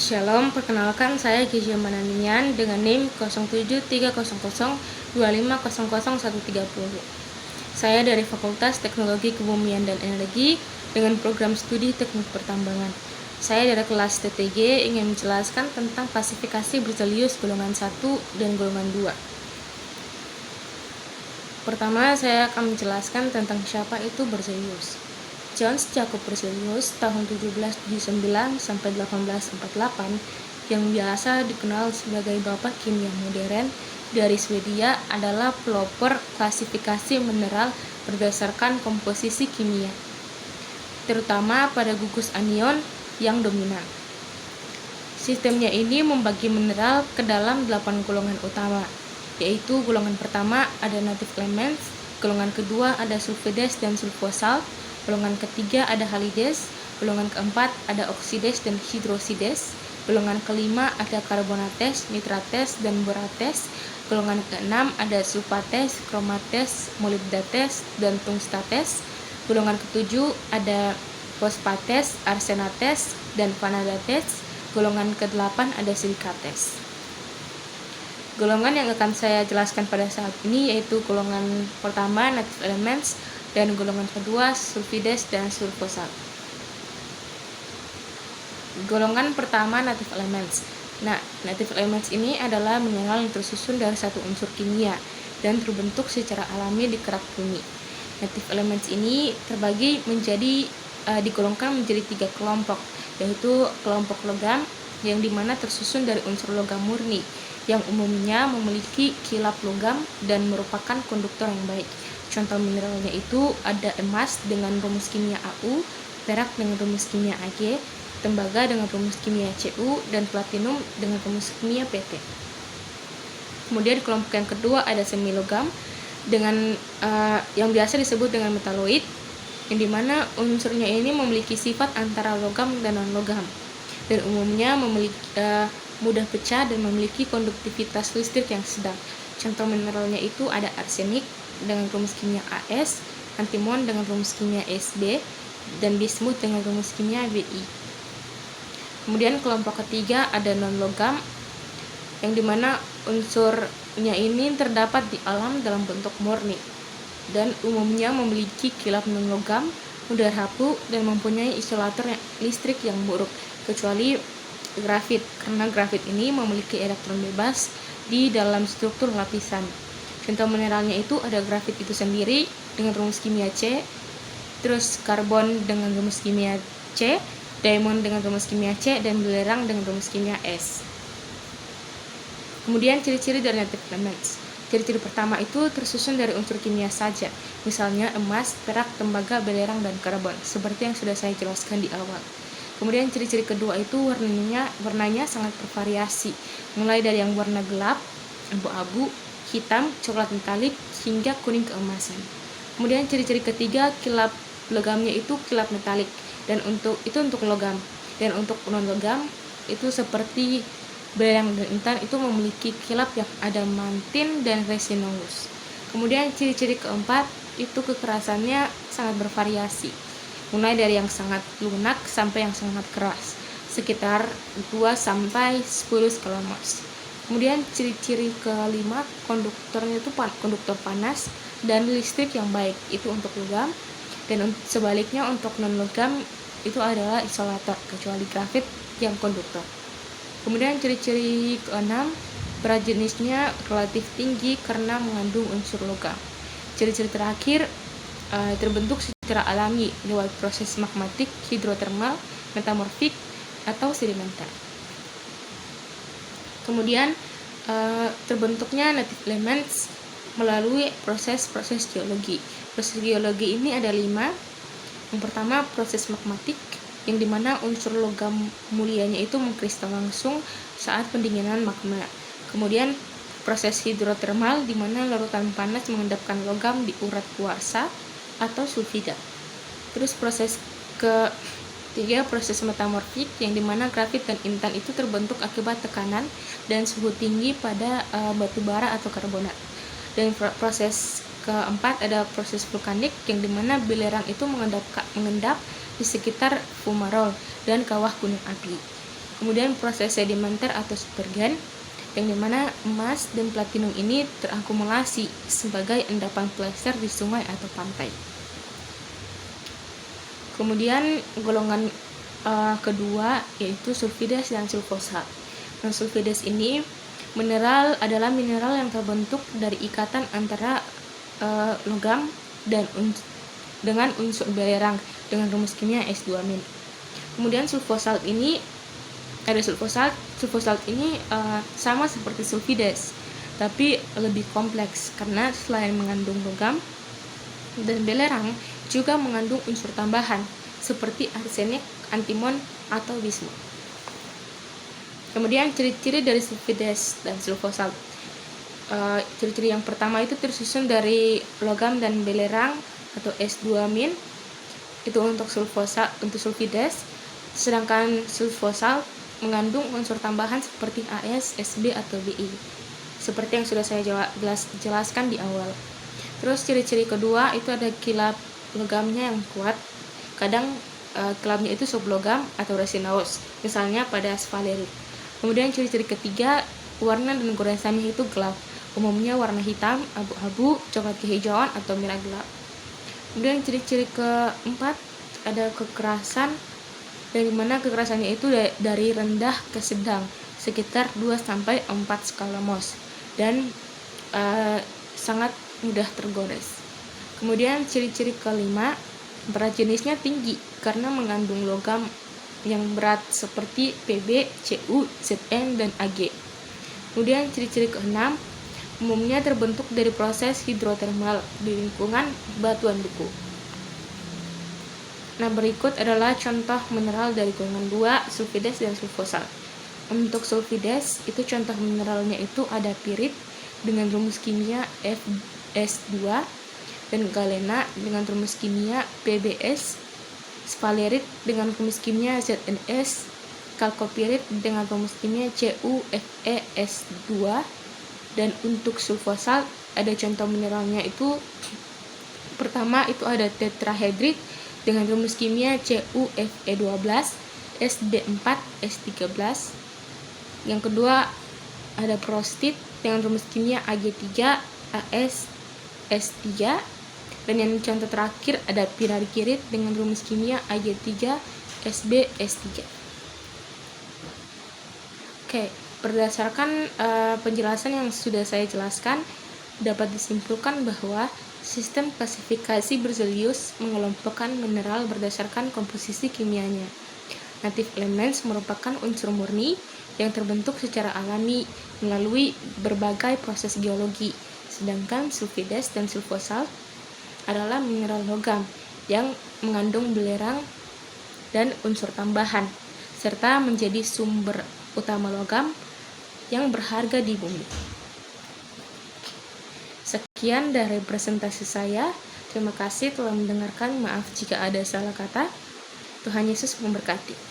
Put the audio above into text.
Shalom, perkenalkan saya Gisya Mananian dengan NIM 073002500130. Saya dari Fakultas Teknologi Kebumian dan Energi dengan program studi Teknik Pertambangan. Saya dari kelas TTG ingin menjelaskan tentang klasifikasi Berzelius golongan 1 dan golongan 2. Pertama, saya akan menjelaskan tentang siapa itu Berzelius. Johannes Jacob Berzelius tahun 1779 sampai 1848 yang biasa dikenal sebagai Bapak Kimia Modern dari Swedia adalah pelopor klasifikasi mineral berdasarkan komposisi kimia, terutama pada gugus anion yang dominan. Sistemnya ini membagi mineral ke dalam 8 golongan utama, yaitu golongan pertama ada native elements, golongan kedua ada sulfides dan sulfosal, golongan ketiga ada halides, golongan keempat ada oksides dan hidrosides, golongan kelima ada karbonates, nitrates, dan borates, golongan keenam ada sulfates, kromates, molibdates, dan tungstates, golongan ketujuh ada fosfates, arsenates, dan vanadates, golongan kedelapan ada silikates. Golongan yang akan saya jelaskan pada saat ini yaitu golongan pertama native elements dan golongan kedua sulfides dan sulfosal. Golongan pertama native elements. Nah, native elements ini adalah mineral yang tersusun dari satu unsur kimia dan terbentuk secara alami di kerak bumi. Native elements ini terbagi menjadi digolongkan menjadi 3 kelompok, yaitu kelompok logam yang dimana tersusun dari unsur logam murni yang umumnya memiliki kilap logam dan merupakan konduktor yang baik. Contoh mineralnya itu ada emas dengan rumus kimia Au, perak dengan rumus kimia Ag, tembaga dengan rumus kimia Cu, dan platinum dengan rumus kimia Pt. Kemudian kelompok yang kedua ada semilogam dengan yang biasa disebut dengan metaloid, yang dimana unsurnya ini memiliki sifat antara logam dan non-logam dan umumnya memiliki mudah pecah dan memiliki konduktivitas listrik yang sedang. Contoh mineralnya itu ada arsenik dengan rumus kimia As, antimon dengan rumus kimia Sb, dan bismut dengan rumus kimia Bi. Kemudian kelompok ketiga ada non-logam, yang dimana unsurnya ini terdapat di alam dalam bentuk murni dan umumnya memiliki kilap non-logam, mudah rapuh, dan mempunyai isolator listrik yang buruk, kecuali grafit, karena grafit ini memiliki elektron bebas di dalam struktur lapisan. Contoh mineralnya itu ada grafit itu sendiri dengan rumus kimia C, terus karbon dengan rumus kimia C, diamond dengan rumus kimia C, dan belerang dengan rumus kimia S. Kemudian ciri-ciri dari native elements. Ciri-ciri pertama itu tersusun dari unsur kimia saja, misalnya emas, perak, tembaga, belerang, dan karbon, seperti yang sudah saya jelaskan di awal. Kemudian ciri-ciri kedua itu warnanya sangat bervariasi, mulai dari yang warna gelap, abu-abu, hitam, coklat metalik, hingga kuning keemasan. Kemudian ciri-ciri ketiga, kilap logamnya itu kilap metalik, dan untuk logam. Dan untuk non-logam itu seperti belerang dan intan itu memiliki kilap yang adamantin dan resinous. Kemudian ciri-ciri keempat itu kekerasannya sangat bervariasi, mulai dari yang sangat lunak sampai yang sangat keras, sekitar 2-10 skala Mohs. Kemudian ciri-ciri kelima, konduktornya itu konduktor panas dan listrik yang baik, itu untuk logam, dan sebaliknya untuk non-logam itu adalah isolator, kecuali grafit yang konduktor. Kemudian ciri-ciri keenam, berat jenisnya relatif tinggi karena mengandung unsur logam. Ciri-ciri terakhir terbentuk secara alami lewat proses magmatik, hidrotermal, metamorfik, atau sedimenter. Kemudian terbentuknya native elements melalui proses-proses geologi. Proses geologi ini ada 5. Yang pertama proses magmatik, yang dimana unsur logam mulianya itu mengkristal langsung saat pendinginan magma. Kemudian proses hidrotermal, di mana larutan panas mengendapkan logam di urat kuarsa atau sulfida. Terus proses ketiga proses metamorfik, yang dimana grafit dan intan itu terbentuk akibat tekanan dan suhu tinggi pada batu bara atau karbonat. Dan proses keempat ada proses vulkanik, yang dimana belerang itu mengendap di sekitar fumarole dan kawah gunung api. Kemudian proses sedimenter atau submergen, yang dimana emas dan platinum ini terakumulasi sebagai endapan plester di sungai atau pantai. Kemudian golongan kedua yaitu sulfides dan sulfosat. Nah, sulfides ini adalah mineral yang terbentuk dari ikatan antara logam dan dengan unsur belerang dengan rumus kimia S2-. Kemudian sulfosat ini sulfosat ini sama seperti sulfides, tapi lebih kompleks karena selain mengandung logam dan belerang, juga mengandung unsur tambahan seperti arsenik, antimon, atau bismut. Kemudian ciri-ciri dari sulfides dan sulfosat. Ciri-ciri yang pertama itu tersusun dari logam dan belerang atau S2-. Itu untuk sulfides, sedangkan sulfosat mengandung unsur tambahan seperti AS, SB, atau BI. Seperti yang sudah saya jelaskan di awal. Terus ciri-ciri kedua itu ada kilap logamnya yang kuat. Kadang kilapnya itu sublogam atau resinous, misalnya pada sphalerit. Kemudian ciri-ciri ketiga, warna dan goresannya itu gelap. Umumnya warna hitam, abu-abu, coklat kehijauan, atau merah gelap. Kemudian ciri-ciri keempat ada kekerasan, dari mana kekerasannya itu dari rendah ke sedang, sekitar 2-4 skala Mohs, dan sangat mudah tergores. Kemudian ciri-ciri kelima, berat jenisnya tinggi karena mengandung logam yang berat seperti Pb, Cu, Zn, dan Ag. Kemudian ciri-ciri keenam, umumnya terbentuk dari proses hidrotermal di lingkungan batuan beku. Nah, berikut adalah contoh mineral dari golongan 2, sulfides dan sulfosat. Untuk sulfides, itu contoh mineralnya itu ada pirit dengan rumus kimia Fs2, dan galena dengan rumus kimia Pbs, sphalerit dengan rumus kimia ZnS, kalkopirit dengan rumus kimia CuFeS2, dan untuk sulfosat ada contoh mineralnya itu pertama itu ada tetrahedrit dengan rumus kimia CuFe12, Sd4, S13. Yang kedua ada prostit dengan rumus kimia Ag3, As, S3. Dan yang contoh terakhir ada pirarikirit dengan rumus kimia Ag3, Sb, S3. Oke, berdasarkan penjelasan yang sudah saya jelaskan, dapat disimpulkan bahwa sistem klasifikasi Berzelius mengelompokkan mineral berdasarkan komposisi kimianya. Native elements merupakan unsur murni yang terbentuk secara alami melalui berbagai proses geologi, sedangkan sulfides dan sulfosat adalah mineral logam yang mengandung belerang dan unsur tambahan, serta menjadi sumber utama logam yang berharga di bumi. Sekian dari presentasi saya. Terima kasih telah mendengarkan. Maaf jika ada salah kata. Tuhan Yesus memberkati.